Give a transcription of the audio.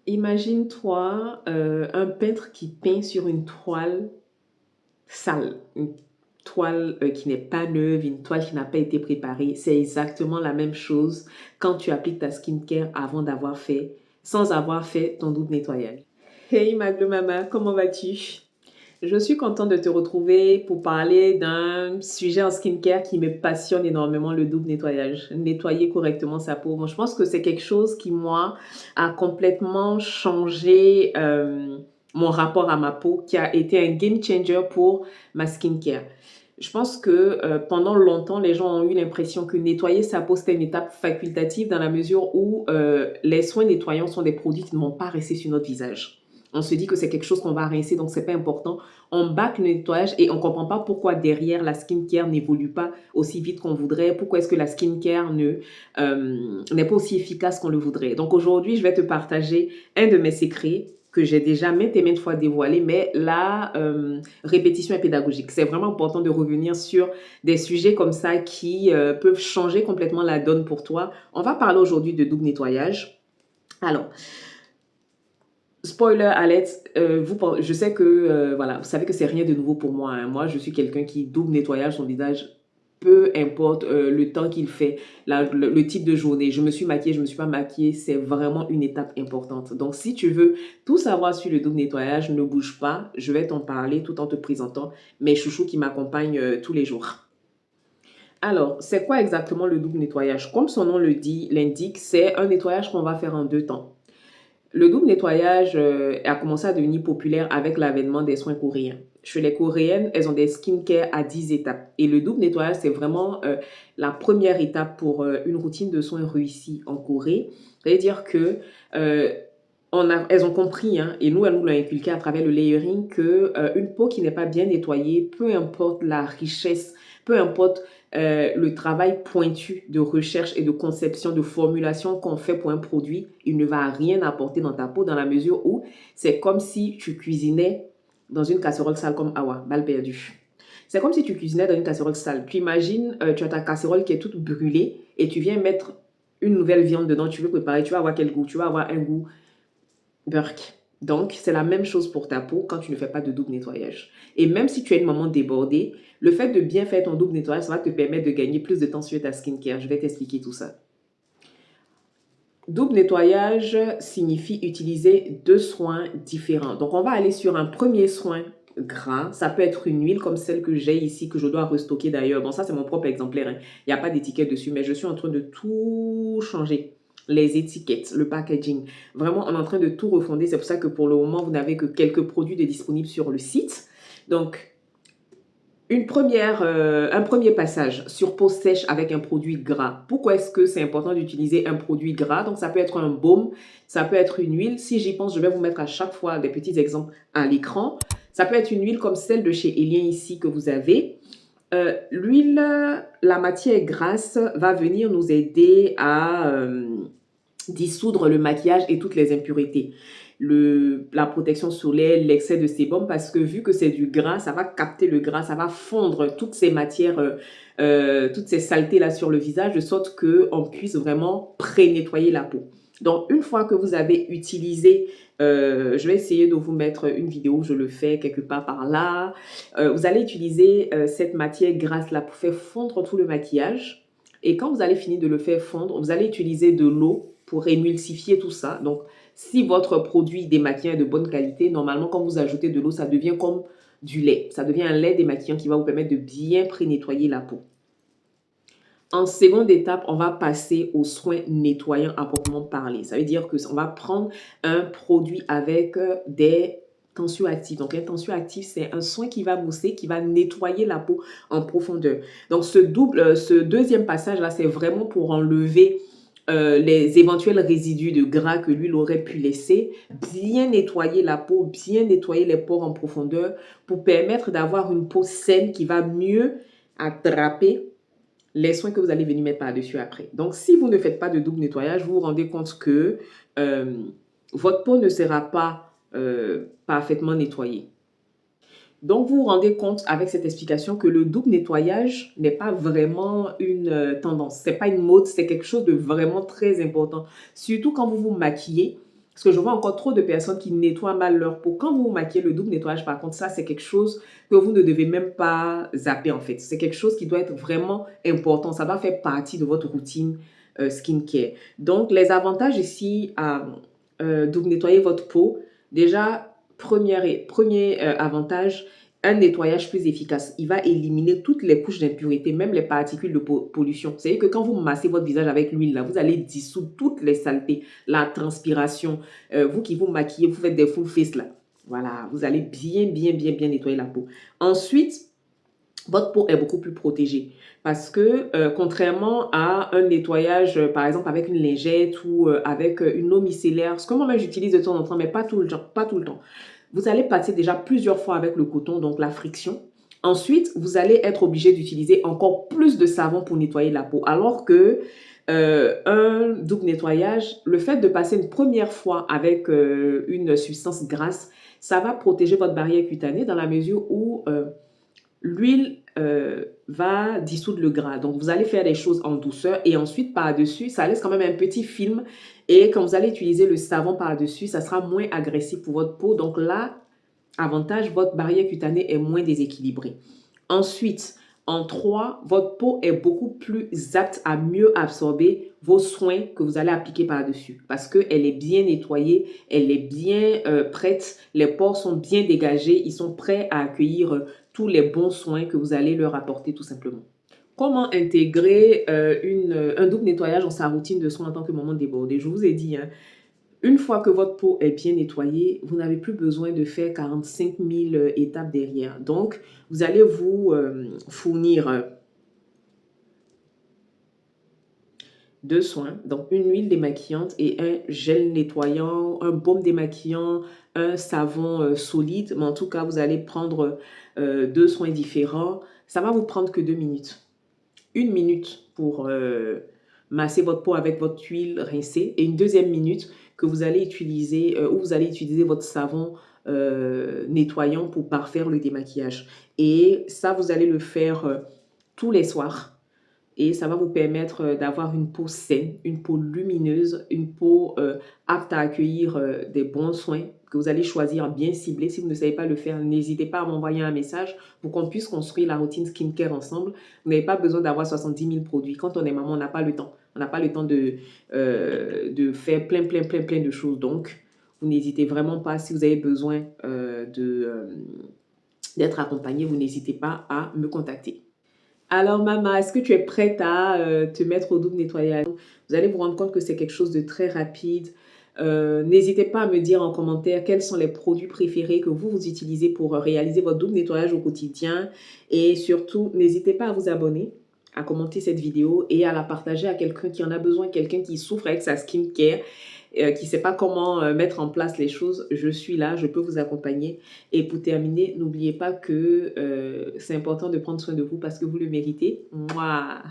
Imagine-toi un peintre qui peint sur une toile sale, une toile qui n'est pas neuve, une toile qui n'a pas été préparée. C'est exactement la même chose quand tu appliques ta skincare sans avoir fait ton double nettoyage. Hey Maglo Mama, comment vas-tu? Je suis contente de te retrouver pour parler d'un sujet en skincare qui me passionne énormément, le double nettoyage. Nettoyer correctement sa peau. Moi, je pense que c'est quelque chose qui, moi, a complètement changé mon rapport à ma peau, qui a été un game changer pour ma skincare. Je pense que pendant longtemps, les gens ont eu l'impression que nettoyer sa peau, c'était une étape facultative dans la mesure où les soins nettoyants sont des produits qui ne vont pas rester sur notre visage. On se dit que c'est quelque chose qu'on va rincer, donc c'est pas important. On bâcle le nettoyage et on comprend pas pourquoi derrière la skincare n'évolue pas aussi vite qu'on voudrait. Pourquoi est-ce que la skincare n'est pas aussi efficace qu'on le voudrait. Donc aujourd'hui, je vais te partager un de mes secrets que j'ai déjà maintes et maintes fois dévoilé, mais la répétition est pédagogique. C'est vraiment important de revenir sur des sujets comme ça qui peuvent changer complètement la donne pour toi. On va parler aujourd'hui de double nettoyage. Alors, spoiler alert, je sais que voilà, vous savez que c'est rien de nouveau pour moi, hein. Moi, je suis quelqu'un qui double nettoyage son visage, peu importe le temps qu'il fait, le type de journée. Je me suis maquillée, je me suis pas maquillée, c'est vraiment une étape importante. Donc, si tu veux tout savoir sur le double nettoyage, ne bouge pas. Je vais t'en parler tout en te présentant mes chouchous qui m'accompagnent tous les jours. Alors, c'est quoi exactement le double nettoyage? Comme son nom l'indique, c'est un nettoyage qu'on va faire en deux temps. Le double nettoyage a commencé à devenir populaire avec l'avènement des soins coréens. Chez les Coréennes, elles ont des skincare à 10 étapes. Et le double nettoyage, c'est vraiment la première étape pour une routine de soins réussie en Corée. C'est-à-dire que euh, elles ont compris, hein, et nous, elles nous l'ont inculqué à travers le layering, que une peau qui n'est pas bien nettoyée, peu importe la richesse, peu importe le travail pointu de recherche et de conception, de formulation qu'on fait pour un produit, il ne va rien apporter dans ta peau dans la mesure où c'est comme si tu cuisinais dans une casserole sale comme Awa, balle perdue. C'est comme si tu cuisinais dans une casserole sale. Tu imagines, tu as ta casserole qui est toute brûlée et tu viens mettre une nouvelle viande dedans, tu veux préparer, tu vas avoir quel goût? Tu vas avoir un goût Burk. Donc, c'est la même chose pour ta peau quand tu ne fais pas de double nettoyage. Et même si tu es une maman débordée, le fait de bien faire ton double nettoyage, ça va te permettre de gagner plus de temps sur ta skincare. Je vais t'expliquer tout ça. Double nettoyage signifie utiliser deux soins différents. Donc, on va aller sur un premier soin gras. Ça peut être une huile comme celle que j'ai ici, que je dois restocker d'ailleurs. Bon, ça, c'est mon propre exemplaire, hein. Il n'y a pas d'étiquette dessus, mais je suis en train de tout changer. Les étiquettes, le packaging. Vraiment, on est en train de tout refonder. C'est pour ça que pour le moment, vous n'avez que quelques produits de disponibles sur le site. Donc, un premier passage sur peau sèche avec un produit gras. Pourquoi est-ce que c'est important d'utiliser un produit gras? Donc, ça peut être un baume, ça peut être une huile. Si j'y pense, je vais vous mettre à chaque fois des petits exemples à l'écran. Ça peut être une huile comme celle de chez Elien ici que vous avez. L'huile, la matière grasse va venir nous aider à dissoudre le maquillage et toutes les impuretés. La protection solaire, l'excès de sébum, parce que vu que c'est du gras, ça va capter le gras, ça va fondre toutes ces matières, toutes ces saletés là sur le visage, de sorte qu'on puisse vraiment pré-nettoyer la peau. Donc, une fois que vous avez utilisé, je vais essayer de vous mettre une vidéo, je le fais quelque part par là. Vous allez utiliser cette matière grasse là pour faire fondre tout le maquillage. Et quand vous allez finir de le faire fondre, vous allez utiliser de l'eau pour émulsifier tout ça. Donc, si votre produit démaquillant est de bonne qualité, normalement, quand vous ajoutez de l'eau, ça devient comme du lait. Ça devient un lait démaquillant qui va vous permettre de bien pré-nettoyer la peau. En seconde étape, on va passer aux soins nettoyants à proprement parler. Ça veut dire qu'on va prendre un produit avec des tensioactifs. Donc, un tensioactif, c'est un soin qui va mousser, qui va nettoyer la peau en profondeur. Donc, ce deuxième passage-là, c'est vraiment pour enlever les éventuels résidus de gras que l'huile aurait pu laisser, bien nettoyer la peau, bien nettoyer les pores en profondeur pour permettre d'avoir une peau saine qui va mieux attraper les soins que vous allez venir mettre par-dessus après. Donc, si vous ne faites pas de double nettoyage, vous vous rendez compte que votre peau ne sera pas parfaitement nettoyée. Donc, vous vous rendez compte avec cette explication que le double nettoyage n'est pas vraiment une tendance. Ce n'est pas une mode, c'est quelque chose de vraiment très important. Surtout quand vous vous maquillez, Parce que je vois encore trop de personnes qui nettoient mal leur peau. Quand vous vous maquillez, le double nettoyage, par contre, ça, c'est quelque chose que vous ne devez même pas zapper, en fait. C'est quelque chose qui doit être vraiment important. Ça doit faire partie de votre routine skincare. Donc, les avantages ici à double nettoyer votre peau, déjà, premier avantage, un nettoyage plus efficace. Il va éliminer toutes les couches d'impuretés, même les particules de pollution. C'est-à-dire que quand vous massez votre visage avec l'huile, là, vous allez dissoudre toutes les saletés, la transpiration. Vous qui vous maquillez, vous faites des full face là. Voilà, vous allez bien nettoyer la peau. Ensuite, votre peau est beaucoup plus protégée parce que contrairement à un nettoyage, par exemple avec une lingette ou avec une eau micellaire, ce que moi-même j'utilise de temps en temps, mais pas tout le temps, pas tout le temps. Vous allez passer déjà plusieurs fois avec le coton, donc la friction. Ensuite, vous allez être obligé d'utiliser encore plus de savon pour nettoyer la peau. Alors que un double nettoyage, le fait de passer une première fois avec une substance grasse, ça va protéger votre barrière cutanée dans la mesure où l'huile va dissoudre le gras. Donc, vous allez faire les choses en douceur et ensuite, par-dessus, ça laisse quand même un petit film. Et quand vous allez utiliser le savon par-dessus, ça sera moins agressif pour votre peau. Donc là, avantage, votre barrière cutanée est moins déséquilibrée. Ensuite, en 3, votre peau est beaucoup plus apte à mieux absorber vos soins que vous allez appliquer par-dessus parce qu'elle est bien nettoyée, elle est bien prête, les pores sont bien dégagés, ils sont prêts à accueillir tous les bons soins que vous allez leur apporter tout simplement. Comment intégrer un double nettoyage dans sa routine de soins en tant que moment débordé? Je vous ai dit, hein, une fois que votre peau est bien nettoyée, vous n'avez plus besoin de faire 45 000 étapes derrière. Donc, vous allez vous fournir 2 soins, donc une huile démaquillante et un gel nettoyant, un baume démaquillant, un savon solide. Mais en tout cas, vous allez prendre 2 soins différents. Ça va vous prendre que 2 minutes. 1 minute pour masser votre peau avec votre huile rincée et une deuxième minute que vous allez utiliser, où vous allez utiliser votre savon nettoyant pour parfaire le démaquillage. Et ça, vous allez le faire tous les soirs. Et ça va vous permettre d'avoir une peau saine, une peau lumineuse, une peau apte à accueillir des bons soins que vous allez choisir bien ciblés. Si vous ne savez pas le faire, n'hésitez pas à m'envoyer un message pour qu'on puisse construire la routine skincare ensemble. Vous n'avez pas besoin d'avoir 70 000 produits. Quand on est maman, on n'a pas le temps. On n'a pas le temps de faire plein de choses. Donc, vous n'hésitez vraiment pas. Si vous avez besoin d'être accompagné, vous n'hésitez pas à me contacter. Alors, maman, est-ce que tu es prête à te mettre au double nettoyage? Vous allez vous rendre compte que c'est quelque chose de très rapide. N'hésitez pas à me dire en commentaire quels sont les produits préférés que vous utilisez pour réaliser votre double nettoyage au quotidien. Et surtout, n'hésitez pas à vous abonner, à commenter cette vidéo et à la partager à quelqu'un qui en a besoin, quelqu'un qui souffre avec sa skincare, qui ne sait pas comment mettre en place les choses. Je suis là, je peux vous accompagner. Et pour terminer, n'oubliez pas que c'est important de prendre soin de vous parce que vous le méritez. Mouah.